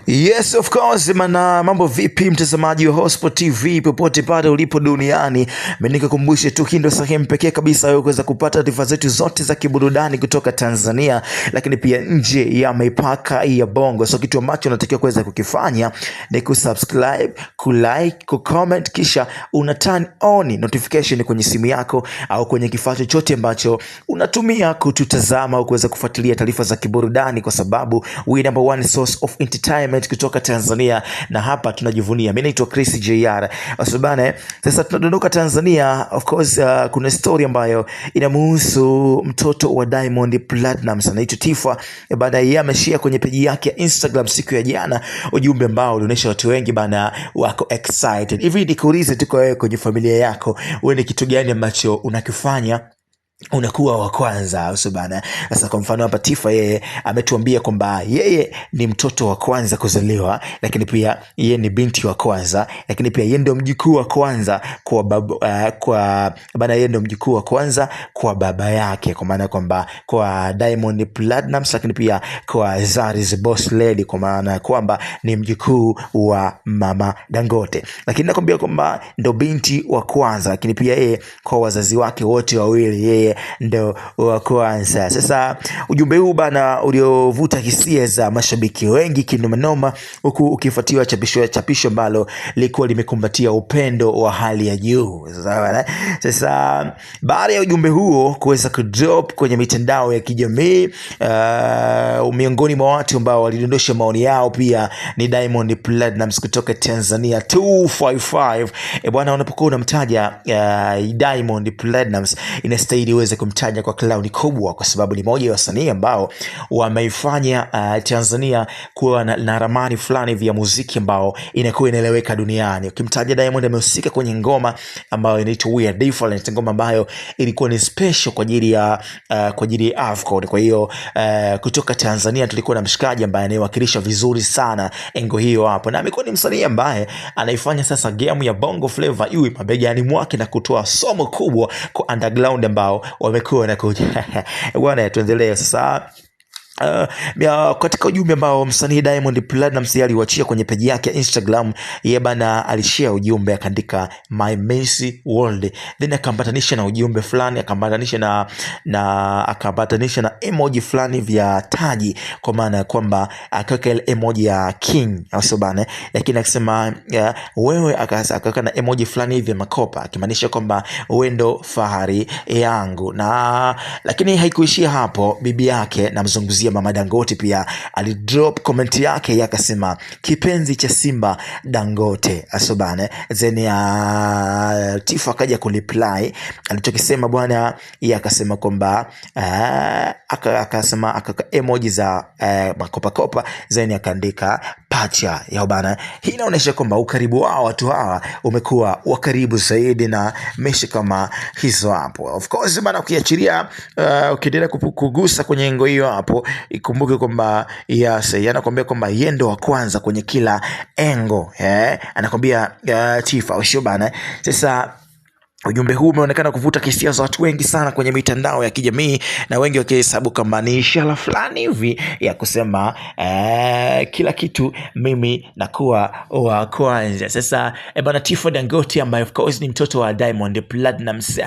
Yes, of course, mana mambo vipi mtazamaji wa Hotspot TV popote pale ulipo duniani. Mimi nikukumbushe tu hii ndio sehemu pekee kabisa wewe kuweza kupata taarifa zetu zote za kiburudani kutoka Tanzania, lakini pia nje ya mipaka ya Bongo. So kitu ambacho unatakiwa kuweza kukifanya ni kusubscribe, kulike, kucomment kisha una turn on notification kwenye simu yako au kwenye kifaa chochote ambacho unatumia kututazama au kuweza kufuatilia taarifa za kiburudani, kwa sababu we number one source of entertainment kutoka Tanzania, na hapa tunajivunia. Mimi naitwa Chris JR. Asubane, sasa tunadondoka Tanzania. Of course, kuna story ambayo inamhusu mtoto wa Diamond Platnumz anaitwa Tifa. Baada ya ameshare kwenye page yake ya Instagram siku ya jana ujumbe ambao ulionyesha watu wengi bana wako excited. Hivi nikuulize tu, kwa wewe kwenye familia yako, wewe ni kitu gani ambacho unakifanya unakuwa wa kwanza usibana? Sasa kwa mfano hapa Tifa yeye ametuambia kwamba yeye ni mtoto wa kwanza kuzaliwa, lakini pia yeye ni binti wa kwanza, lakini pia yeye ndio mjukuu wa kwanza yeye ndio mjukuu wa kwanza kwa baba yake, kwa maana kwamba kwa Diamond Platnumz, lakini pia kwa Zari's Boss Lady, kwa maana kwamba ni mjukuu wa mama Dangote, lakini nakwambia kwamba ndio binti wa kwanza, lakini pia yeye kwa wazazi wake wote wawili yeye ndo wa kwanza. Sasa ujumbe huu bana uliovuta hisia za mashabiki wengi kinomanoma, huku ukifuatiwa chapisho ambalo lilikuwa limekumbatia upendo wa hali ya juu. Sasa baada ya ujumbe huo kuweza kudrop kwenye mitandao ya kijamii, miongoni mwa watu ambao walidondosha maoni yao pia ni Diamond Platnumz kutoka Tanzania 255. Bwana, unapokuwa unamtaja Diamond Platnumz inastahili uweze kumtaja kwa clown kubwa, kwa sababu ni moja ya wasanii ambao wameifanya Tanzania kuwa na ramani fulani vya muziki ambao inakuwa inaeleweka duniani. Ukimtaja Diamond, amehusika kwenye ngoma ambayo inaitwa We Are Different, ngoma ambayo ilikuwa ni special kwa ajili ya AFCON. Kwa hiyo kutoka Tanzania tulikuwa na mshikaji ambaye anayewakilisha vizuri sana engo hiyo hapo, na amekuwa ni msanii ambaye anaifanya sasa game ya Bongo Flava iwe mabegani mwake na kutoa somo kubwa kwa underground ambao wamekuwa na kuja. Bwana, tuendelee sasa. Katika ujumbe ambao msanii Diamond Platnumz aliuachia kwenye page yake ya Instagram, yeye bana alishare ujumbe akaandika My Messy World, then akambatanisha na ujumbe fulani, akambatanisha na emoji fulani vya taji, kwa maana ya kwamba akaweka ile emoji ya king au bana, lakini akisema wewe, akaweka na emoji fulani hivi makopa, akimaanisha kwamba wewe ndo fahari yangu. Na lakini haikuishia hapo, bibi yake na mzunguzia mama Dangote pia alidrop comment yake, yakasema kipenzi cha Simba Dangote asobane. Then Tifa akaja kureply alichokisema bwana, yeye akasema kwamba akasema emoji za makopa, then akaandika pacha ya bana. Hii inaonyesha kwamba ukaribu wao watu hawa umekuwa wa karibu zaidi na meshi kama hizo hapo. Of course bana, ukiachilia ukiendelea kugusa kwenye engo hiyo hapo, ikumbuke kwamba anakuambia kwamba yeye ndo wa kwanza kwenye kila engo, anakuambia Tifa usio bana. Sasa ujumbe huu umeonekana kuvuta hisia za watu wengi sana kwenye mitandao ya kijamii, na wengi wakihesabu kama ni ishara fulani hivi ya kusema kila kitu mimi nakuwa wa kwanza. Sasa bana, Tifa Dangote ambaye of course ni mtoto wa Diamond Platnumz,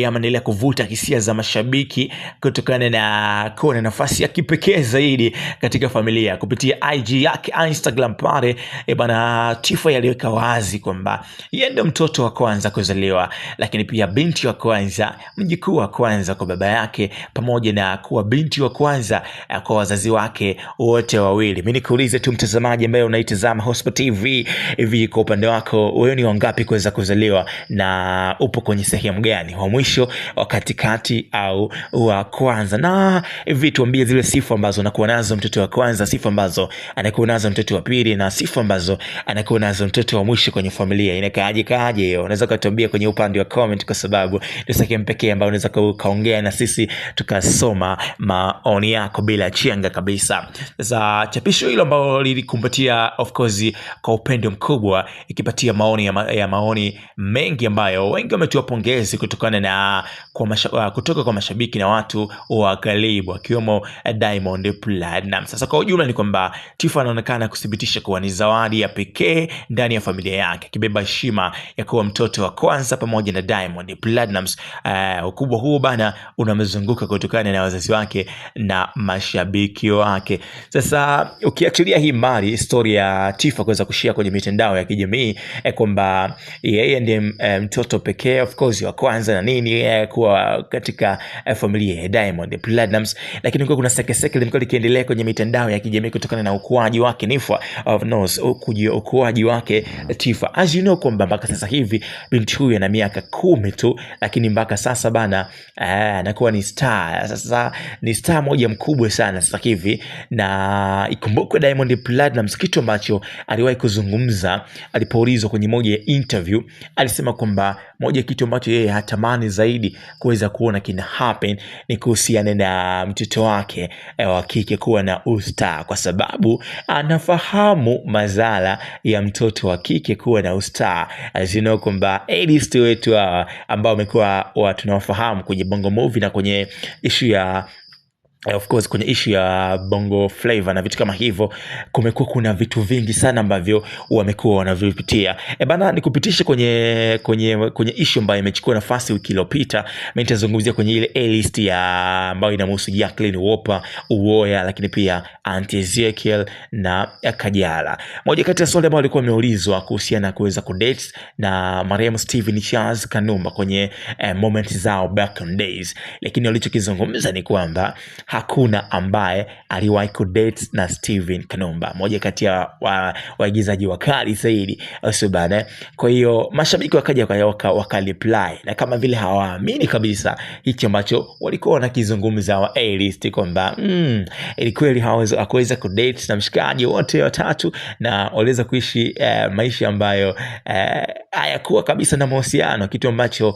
ameendelea kuvuta hisia za mashabiki kutokana na kuwa na nafasi ya kipekee zaidi katika familia. Kupitia IG yake Instagram pale, bana Tifa aliweka wazi kwamba yeye ndio mtoto wa kwanza kuzaliwa, lakini pia binti wa kwanza, mjukuu wa kwanza kwa baba yake, pamoja na kuwa binti wa kwanza kwa wazazi wake wote wawili. Mimi nikuulize tu mtazamaji ambaye unaitazama Hotspot TV, hivi kwa upande wako wewe ni wangapi kuweza kuzaliwa, na upo kwenye sehemu gani, wa mwisho, wa katikati au wa kwanza? Na hivi tuambie zile sifa ambazo anakuwa nazo mtoto wa kwanza, sifa ambazo anakuwa nazo mtoto wa pili, na sifa ambazo anakuwa nazo mtoto wa mwisho kwenye familia. Inakaaje hiyo? Unaweza kutuambia kwenye upande wa comment, kwa sababu ndio sehemu pekee ambayo unaweza kaongea na sisi tukasoma maoni yako bila chenga kabisa. Sasa chapisho hilo ambalo lilikumbatia of course kwa upendo mkubwa, ikipatia maoni mengi ambayo wengi wametoa pongezi kutokana na kutoka kwa mashabiki na watu wa karibu akiwemo Diamond Platnumz. Sasa kwa ujumla ni kwamba Tifa anaonekana kuthibitisha kuwa ni zawadi ya pekee ndani ya familia yake, kibeba heshima ya kuwa mtoto wa kwanza pamoja na Diamond Platnumz. Ukubwa huo bana unamzunguka kutokana na wazazi wake na mashabiki wake. Sasa ukiachilia hii mali historia ya Tifa kuweza kushare kwenye mitandao ya kijamii kwamba yeye ndiye mtoto pekee of course wa kwanza na nini kuwa katika familia ya Diamond Platnumz, lakini kuna sekeseke limekuwa likiendelea kwenye mitandao ya kijamii kutokana na ukuaji wake ukuaji wake Tifa. As you know kwamba mpaka sasa hivi binti huyu ana miaka 10 tu, lakini mpaka sasa bana anakuwa ni star. Sasa ni star moja mkubwa sana sasa hivi, na ikumbukwe Diamond Platnumz kitu ambacho aliwahi kuzungumza alipoulizwa kwenye moja ya interview, alisema kwamba moja kitu ambacho yeye hatamani zaidi kuweza kuona kina happen ni kuhusiana na mtoto wake wa kike kuwa na ustar, kwa sababu anafahamu madhara ya mtoto wa kike kuwa na ustar. Azino kwamba A-list wetu ambao wamekuwa tunawafahamu kwenye Bongo Movie na kwenye issue ya of course kwenye issue ya Bongo Flavor na vitu kama hivyo, kumekuwa kuna vitu vingi sana ambavyo wamekuwa wanavipitia. Bana nikupitisha kwenye issue ambayo imechukua nafasi wiki iliyopita. Mimi nitazungumzia kwenye ile A-list ya ambayo inamhusu Jacqueline Wolper, Uwoya, lakini pia Auntie Ezekiel na Kajala. Moja kati ya swali ambalo walikuwa wameulizwa kuhusiana na kuweza kudate na marehemu Steven Charles Kanumba kwenye moments zao back in days, lakini walichokizungumza ni kwamba hakuna ambaye aliwahi kudate na Steven Kanumba, moja kati ya waigizaji wakali zaidi usibane. Kwa hiyo mashabiki wakaja wakareply na kama vile hawaamini kabisa hicho ambacho walikuwa wanakizungumza wa A-list kwamba ili kweli hakuweza kudate na mshikaji wote watatu na waliweza kuishi maisha ambayo hayakuwa kabisa na mahusiano, kitu ambacho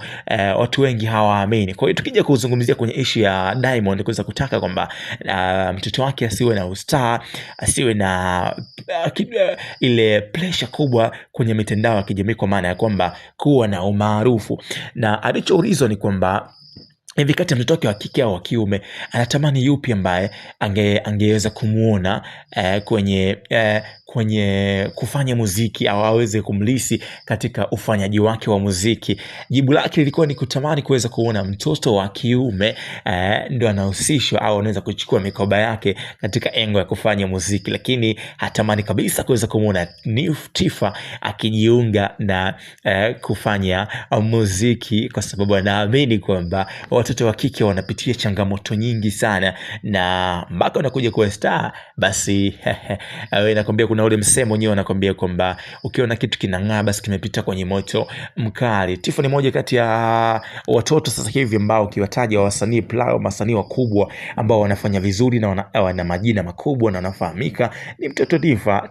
watu wengi hawaamini. Kwa hiyo tukija kuzungumzia kwenye issue ya Diamond kuweza kutaka kwamba mtoto wake asiwe na ustar, asiwe na ile pressure kubwa kwenye mitandao ya kijamii, kwa maana ya kwamba kuwa na umaarufu, na alichoulizwa ni kwamba hivi kati ya mtoto wake wa kike au wa kiume anatamani yupi ambaye angeweza kumuona kwenye kufanya muziki au aweze kumlisi katika ufanyaji wake wa muziki. Jibu lake lilikuwa ni kutamani kuweza kuona mtoto wa kiume ndio anahusishwa au anaweza kuchukua mikoba yake katika engo ya kufanya muziki, lakini hatamani kabisa kuweza kumuona Tifa akijiunga na kufanya muziki, kwa sababu anaamini kwamba watoto wa kike wanapitia changamoto nyingi sana, na mpaka unakuja kuwa star basi nakwambia kuna ule msemo wenyewe anakwambia kwamba ukiona kitu kinang'aa basi kimepita kwenye moto mkali. Tifa ni moja kati ya watoto sasa hivi ambao ukiwataja wasanii wakubwa ambao wanafanya vizuri na wana majina makubwa na wanafahamika, ni mtoto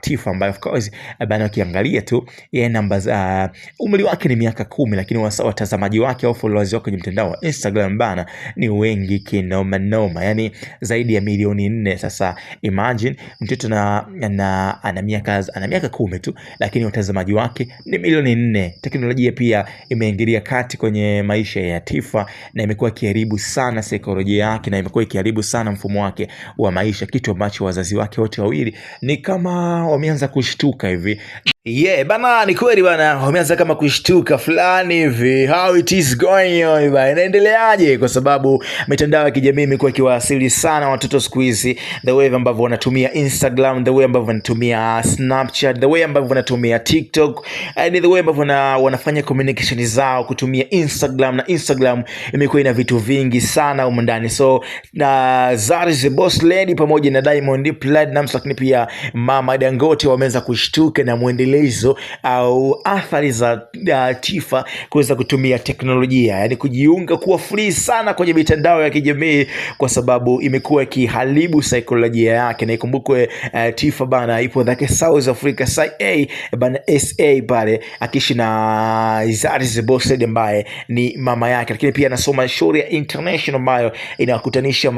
Tifa ambaye of course bana ukiangalia tu yeye namba umri wake ni miaka 10, lakini watazamaji wake au followers wake kwenye mtandao wa Instagram bana ni wengi kinoma noma, yani zaidi ya milioni 4. Sasa imagine mtoto ana miaka 10 tu, lakini watazamaji wake ni milioni 4. Teknolojia pia imeingilia kati kwenye maisha ya Tifa na imekuwa ikiharibu sana saikolojia yake na imekuwa ikiharibu sana mfumo wake wa maisha, kitu ambacho wazazi wake wote wawili ni kama wameanza kushtuka hivi. Bana ni kweli bana, wameanza kama kushtuka fulani hivi. How it is going on bana, inaendeleaje? Kwa sababu mitandao ya kijamii imekuwa ikiwasili sana watoto siku hizi, the way ambavyo wanatumia Instagram, the way ambavyo wanatumia Snapchat, the way ambavyo wanatumia TikTok, and the way ambavyo wanafanya communication zao kutumia Instagram, na Instagram imekuwa ina vitu vingi sana huko ndani. So na Zari the Boss Lady pamoja na Diamond Platnumz, lakini pia Mama Dangote wameanza kushtuka na muendeleo mwendelezo au athari za Tifa kuweza kutumia teknolojia, yani kujiunga kuwa free sana kwenye mitandao ya kijamii, kwa sababu imekuwa ikiharibu saikolojia yake. Na ikumbukwe Tifa bana ipo dhake South Africa bana SA pale akiishi na Zari the Boss Lady ambaye ni mama yake, lakini pia anasoma shule ya international ambayo inakutanisha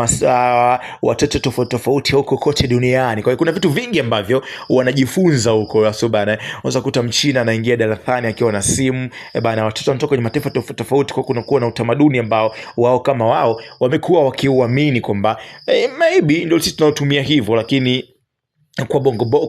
watoto tofauti tofauti huko kote duniani. Kwa hiyo kuna vitu vingi ambavyo wanajifunza huko. So bana unaweza kukuta Mchina anaingia darasani akiwa na simu bana, watoto wanatoka kwenye mataifa tofauti tofauti, kwa kuna kuwa na utamaduni ambao wao kama wao wamekuwa wakiuamini kwamba maybe ndio sisi tunaotumia hivyo, lakini kwa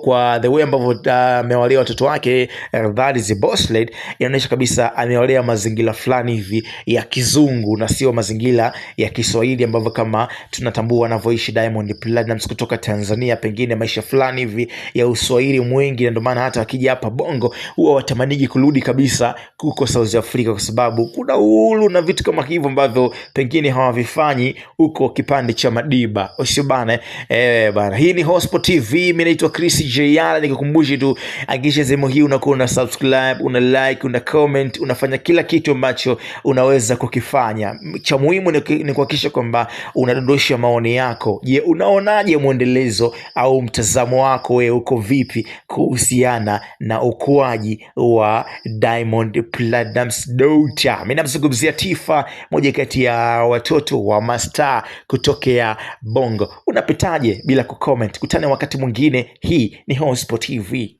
kwa the way ambavyo amewalea watoto wake that is a boss lady, inaonyesha kabisa amewalea mazingira fulani hivi ya kizungu na sio mazingira ya Kiswahili ambavyo kama tunatambua anavyoishi Diamond Platnumz kutoka Tanzania, pengine maisha fulani hivi ya uswahili mwingi, na ndio maana hata akija hapa Bongo huwa watamaniji kurudi kabisa huko South Africa, kwa sababu kuna uhuru na vitu kama hivyo ambavyo pengine hawavifanyi huko kipande cha Madiba. Sio bana bana. Hii ni Hotspot TV. Mimi naitwa Chris JR, nikukumbushe tu hakikisha sehemu hii unakuwa una subscribe, una like, una comment, unafanya kila kitu ambacho unaweza kukifanya. Cha muhimu ni kuhakikisha kwamba unadondosha maoni yako. Je, unaonaje mwendelezo au mtazamo wako wewe uko vipi kuhusiana na ukuaji wa Diamond Platnumz daughter? Mimi namzungumzia Tifa, moja kati ya watoto wa mastaa kutokea Bongo. Unapitaje bila kucomment? Kutane wakati mwingine. Hii ni Hotspot TV.